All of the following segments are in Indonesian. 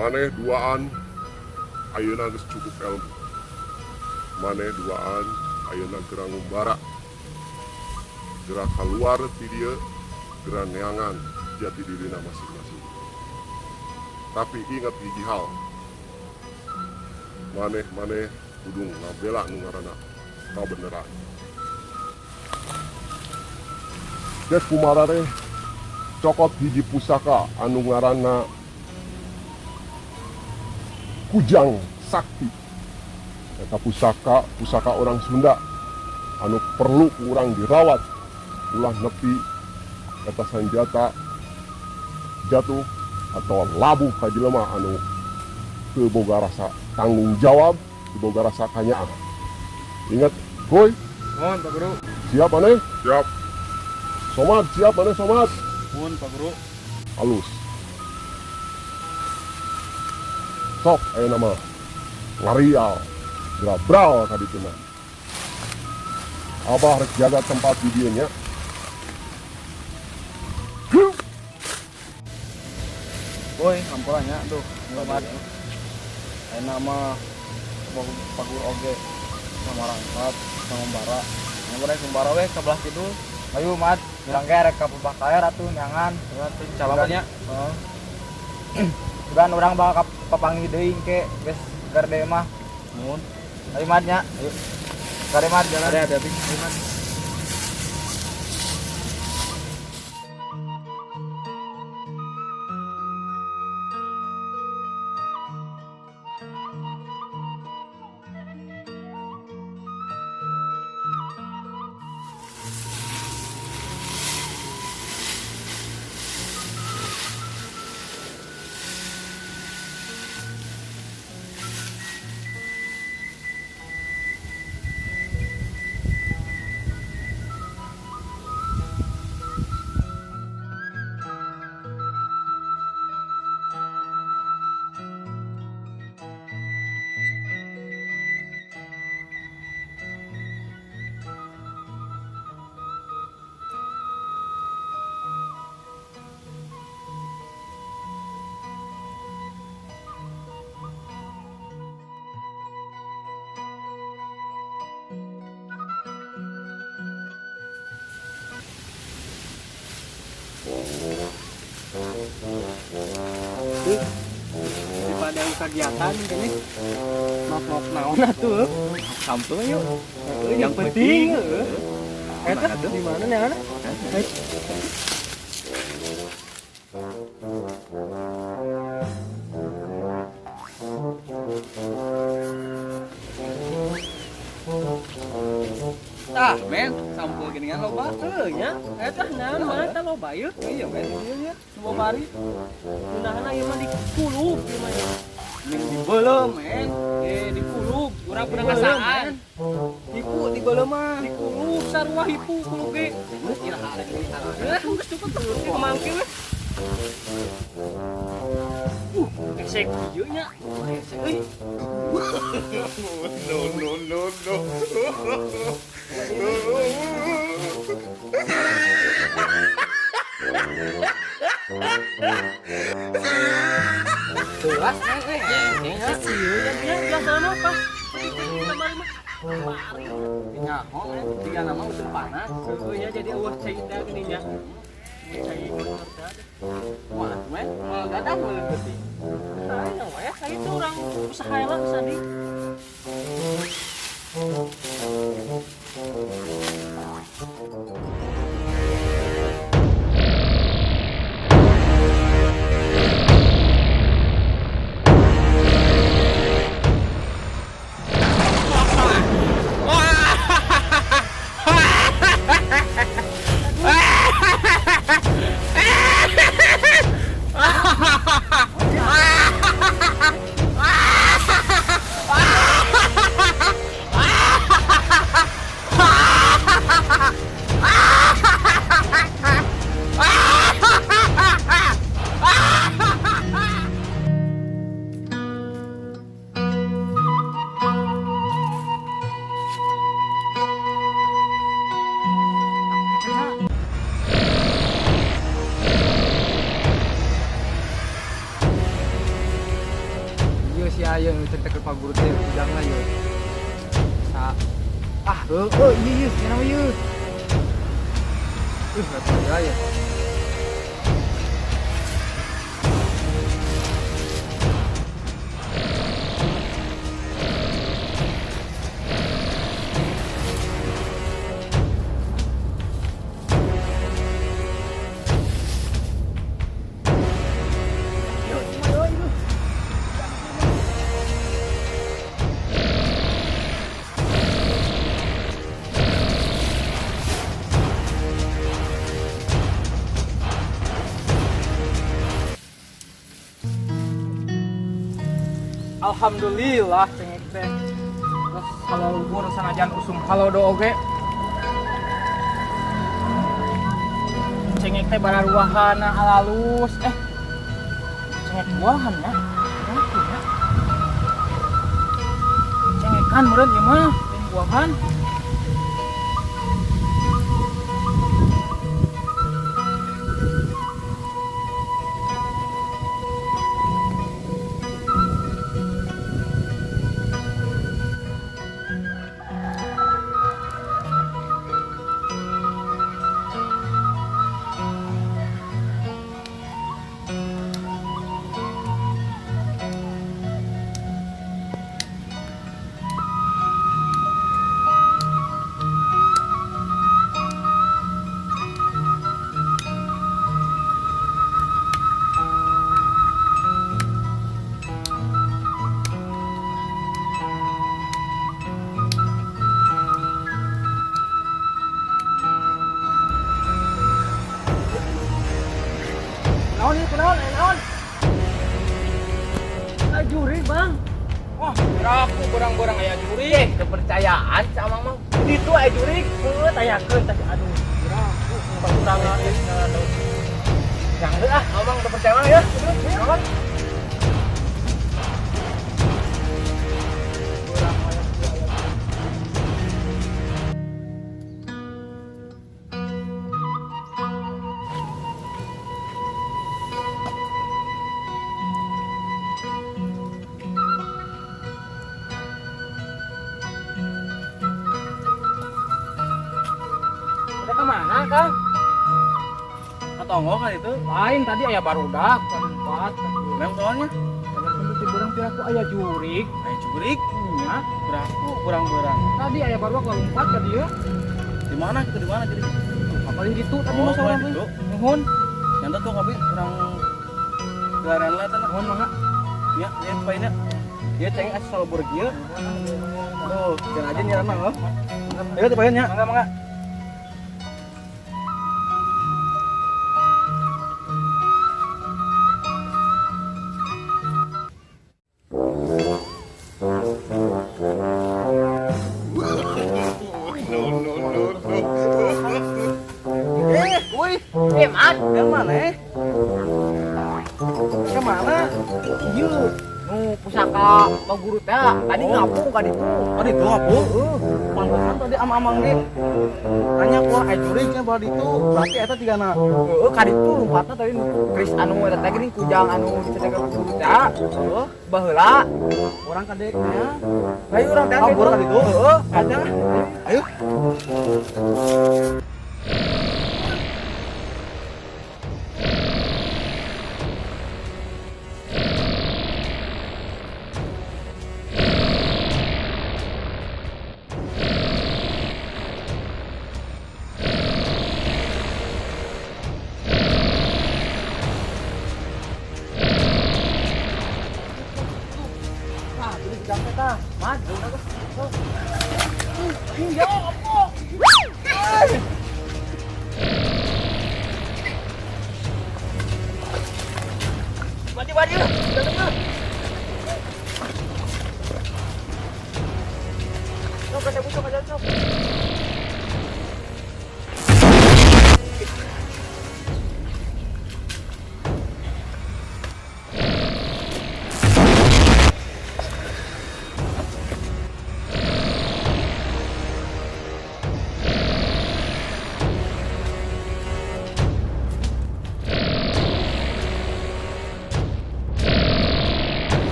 Maneh duaan ayeuna geus cukup ilmu. Maneh duaan ayeuna gerang ngumbara. Gerak keluar ti dieu, gerak neangan jati dirina masing-masing. Tapi ingat hiji hal. Maneh kudu ngabela nu ngaranna kabeneran. Geus kumaha teh cokot hiji pusaka anu ngaranna Kujang Sakti. Eta pusaka orang Sunda anu perlu kurang dirawat ulah nepi eta sanjata jatuh atau labuh ka jelema anu teu boga rasa tanggung jawab, teu boga rasa kanyaan. Ingat, boy. Mohon Pak Guru. Siap maneh? Siap. Somat, siap maneh somat? Mohon Pak Guru. Halus. Sok aya nama ngarial, grabral ka diceuna. Abah rek jaga tempat di dieu nya. Boy, hampurannya tuh, selamat. Aya nama Pak Guru oge sama rangkat sama Mbara. Yang Mbara we ka belah kidul. Ayo mat, urang ge rek ka pabakaer atuh nyangan. Calamannya. Heeh. Dan orang bakal papangi deui ke geus gerde mah. Mun. Ayo mat nya. Ayo. Gerde mat jalan. Ada bing. Ayo mat. Daripada kegiatan gini maaf naon atuh sampel yuk yang penting eta di mana nih anak tah men sampel gini kan loba nya eta naon mah eta loba yeuh iya men ieu semua bari mudahan ieu mah dikulub ieu mah ning dibeuleum men dikulub urang pernah ngasaan hipu dibeuleum mah dikulub sarua hipu kulub ge iraha lagi geus cukup terus kemangke we gesek ieu nya gesek euy no Jelas kan biasa apa? Kemarin mah nyaho tiga nama udah panas. Ya jadi eueuh caida geuninnya. Cai kerja. Wah, men, gadang meuleun geuting. Saya we itu orang usaha heula sadi. ieu si aya cerita ke Pak Guru teh jangan ieu. Iya kenapa ieu? Atuh gaya. Alhamdulillah cengek teh. Terus kalau luhur sanajan usum kalau do oge. Cengek teh bararuahana alalus. Cengek buahan ya. Cengekan meureun ieu mah, buahan. Naon? Jurig bang. Wah, aku borang-borang aya jurig. Kepercayaan sama mah. Itu aya jurig. Heuh tanyakeun teh aduh. Aku kurangan ieu. Yang abang udah percaya ya. Naon? Kemana Kang? Katongo kan itu. Lain tadi aya barudak kan 4. Memang soalnya Kalau di burang teh aku aya jurig. jurig. Nya, Beraku kurang-kurang. tadi aya barudak kalau 4 ka dieu. Di mana kita di mana jadi? Apalagi gitu tadi Oh, masalah gitu. teh. Nuhun. Yang tuh kabi kurang garen lah tanah. Nuhun mangga. Ya, lihat painnya. Dia cengeng asal burgia. Tuh, jangan aja nyerana loh. Ayo tuh painnya. Mangga. Mat, yang mana? Kemana? Ieu, nu pusaka Pak Guru teh tadi ngapung ka ditu. Oh, di itu ngapung? Pantesan tadi amang-amang ge. Tanya kuah ejurignya bawa di itu. Berarti eta tigana. Heeh, ka ditu lompatna tadi Kris anu eta teh geuning kujang anu dicedak Pak Guru teh. Heeh, baheula. Orang kadeknya. Ayo urang teh. Kabur ka ditu? Heeh, ada. Ayo.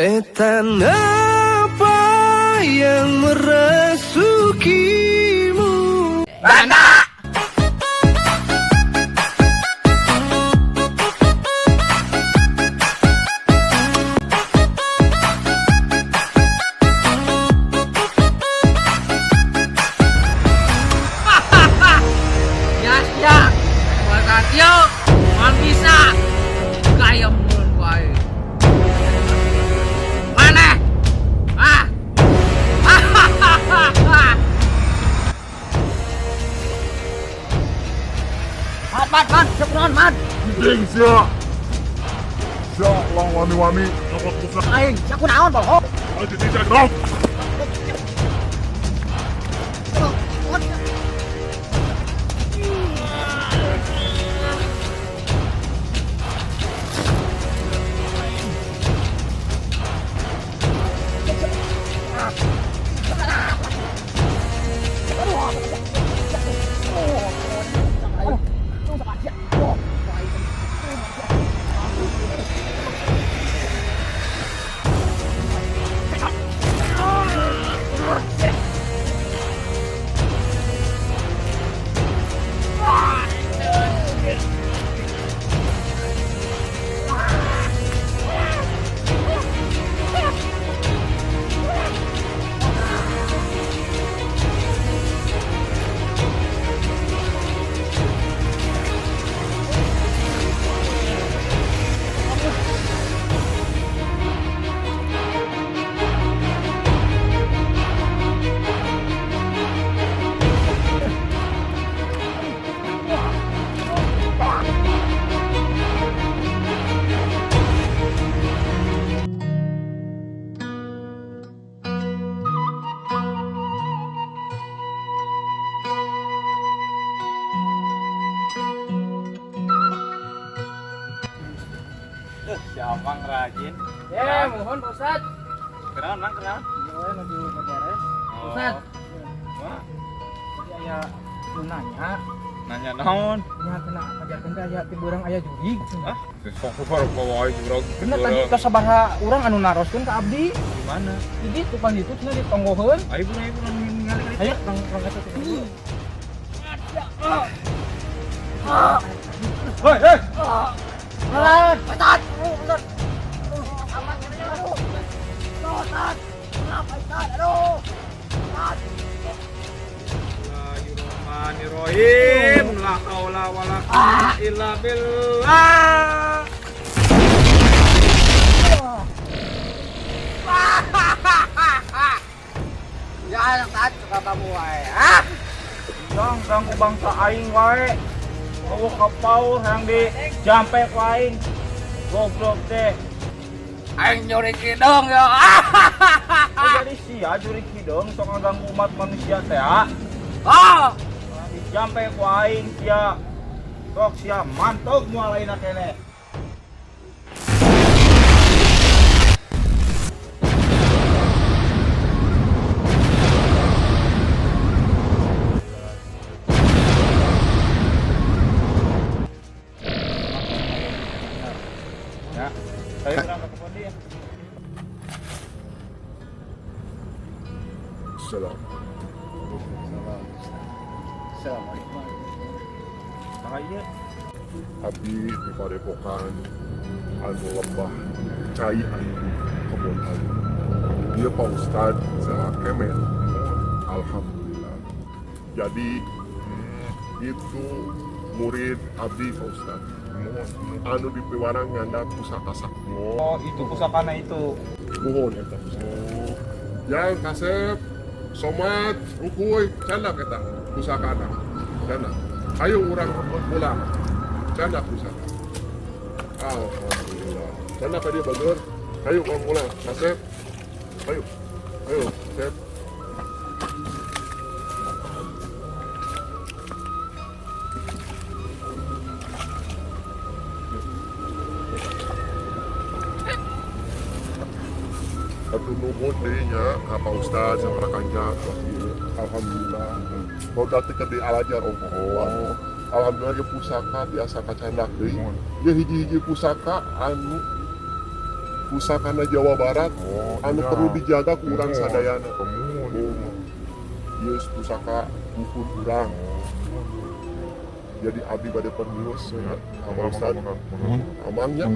Setan apa yang merasukimu? Banda. Ya, Wakatio, man bisa kaya mun wae. Mana? Ah. Man, seperon man. Ding sia. Sia lang wani-wani nyokot pusaka. Aing, saku naon bohong. Aja dicek dong. Siapa ngerajin? Ya, mohon Pak Ustad. Kenalan, Mang, kenalan. Yo, nuju beberes. Ustad. Wah, Jadi aya nu nanya, nanya naon? nya kena ngajarkeun ka aya ti beurang aya jurig. Ah, sok baru bawa jurang. Bener tadi kasabaha urang anu naroskeun ka abdi. Di mana? Jadi tukang ditu cenah ditonggoheun. Ayo ningali kali. Ayo kang eta teh. Hei, hei. Lan, Ustad. Ustad. Aman ya, aduh. Ustad. Kenapa Ustad? Aduh. Ustad. Bismillahirrahmanirrahim. La haula wala quwwata illa billah. Ya, Ustad, suka kamu wae. Ah. Yang ganggu bangsa aing wae. Bawa kapau yang di jampe aing. Goblok teh. Aing nyuri kidong ya. Jadi sia juri kidong sok ngaganggu umat manusia teh. Ah. Di jampe ku aing sia. Sok sia mantog moal ayeuna keneh. Ya, saya berangkat ke podi ya. Salam. Assalamualaikum. Bahaya. Abdi di padepokan anu lembah cai anu kebun anu. Dia Pak Ustad saya kemen. Alhamdulillah. Jadi itu murid Abdi Pak Ustad. Anu di piwarang nganda pusaka sakti. Oh, itu pusakana itu. Mohon eta pusaka. Yang kasep somat rukuy candak eta pusakana. Candak. Ayo urang pulang. Candak pusaka. Alhamdulillah. Candak dia bener. Ayo urang pulang. Kasep. Ayo. Ayo, Sep. Aduh nuhun deui nya ka Pak Ustaz sama rakannya. Alhamdulillah. Mau datang ke di alajar oh. Alhamdulillah ge pusaka biasa kacandak deui. Ye hiji-hiji pusaka anu pusakana Jawa Barat anu perlu dijaga kurang sadayana. Ieu pusaka buku kurang. Jadi abdi bade permios Pak Ustad. Amangnya.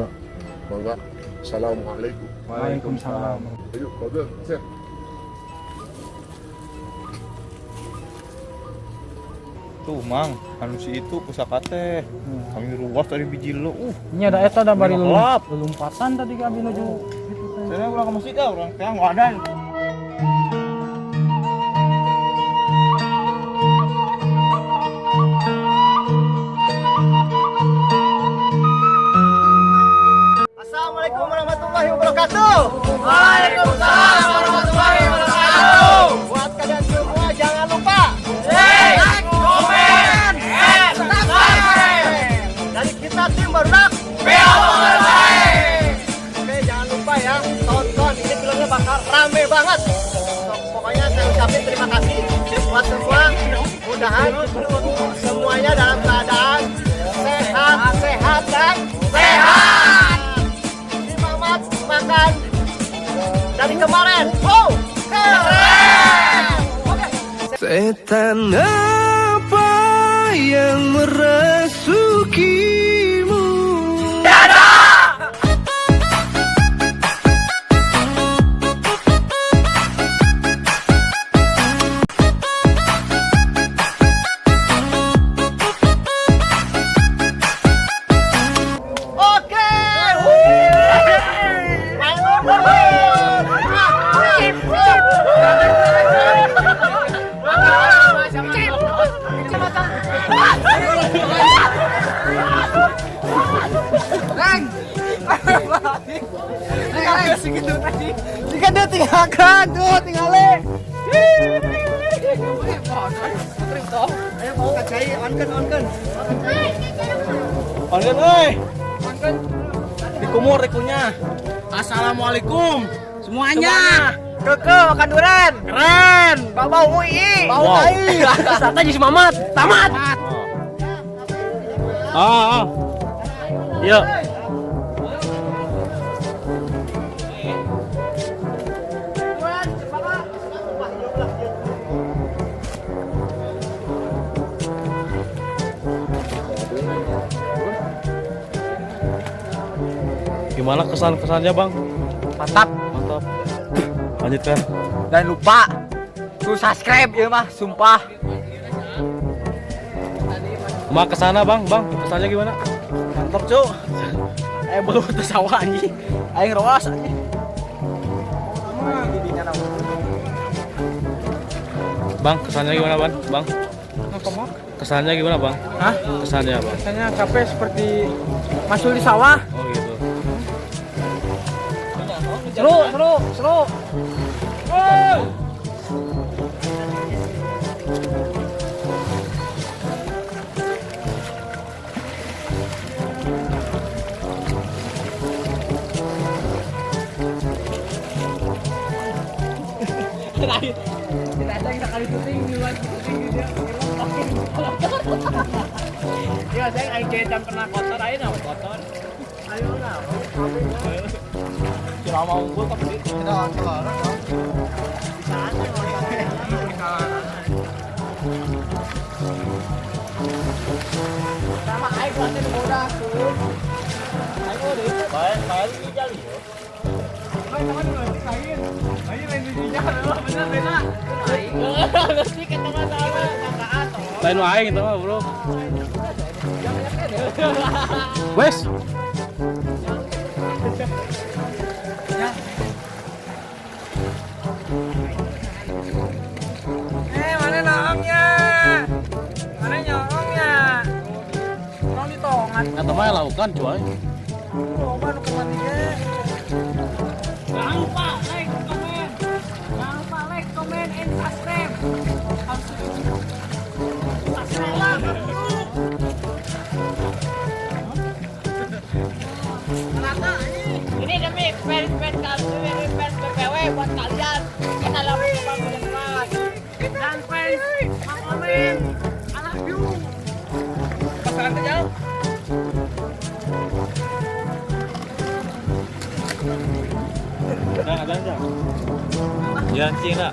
Mangga. Assalamualaikum. Waalaikumsalam. Ayo, brother, set. Tuh mang, anu si itu pusaka teh. Kami ruas dari biji lo. Nya da eta da bari Gelap. lulumpatan tadi ka abi nuju gitu teh. Saya ulang ke masjid dah, ulang teh wadan. Assalamualaikum warahmatullahi wabarakatuh. Waalaikumsalam warahmatullahi wabarakatuh. Buat kalian semua jangan lupa like, comment, and subscribe. Dari kita tim Barudak. Oke, jangan lupa ya tonton, ini filmnya bakal rame banget. Pokoknya saya ucapin terima kasih buat semua. Mudahan semuanya dalam keadaan sehat dan sehat. Makan dari kemarin. Oh, keren. Oke. Setan apa yang merasukimu? Oke. Jika dia tinggalkan tuh tinggalin. Ayo mau kacai onken. Onken euy. Onken. Dikumur ikunya. Assalamualaikum semuanya. Keke makan durian. Keren. Bau UI. Bau Wow. tai. Sata jadi mamat. Tamat. Iya. Gimana kesan-kesannya bang? Mantap. Mantap. Lanjutkan. Jangan lupa subscribe ya mah, sumpah. Mak kesana bang, kesannya gimana? Mantap cuk. Belum tersawah anjing. Aing roas anjing. Bang, kesannya gimana bang? Bang, kesannya gimana bang? Hah? Kesannya bang? Rasanya capek seperti masuk di sawah. Oh gitu. Seru. Kita kali syuting duluan syuting dia. Ya saya aing jam pernah kotor aja nah kotor. Ayo lah. Kira mau unggul tapi Kita keluar. Bisa aja. Sama aing pasti mudah tuh. Ayo deh. baik ini jali ya. Lain wae gitu mah, Bro. Wes. Mana naongnya? Mana nyongnya? Tolong ditongan. Kata mah lakukan coy. Coba lu kematinya. Jangan lupa like, comment. Jangan lupa like, comment, and subscribe. Subscribe lah. Ini demi fans BPW buat kalian. Kita lama banget. Dan fans, komen. I love you. Pasangan kejauh. Ada. Jalan Cina.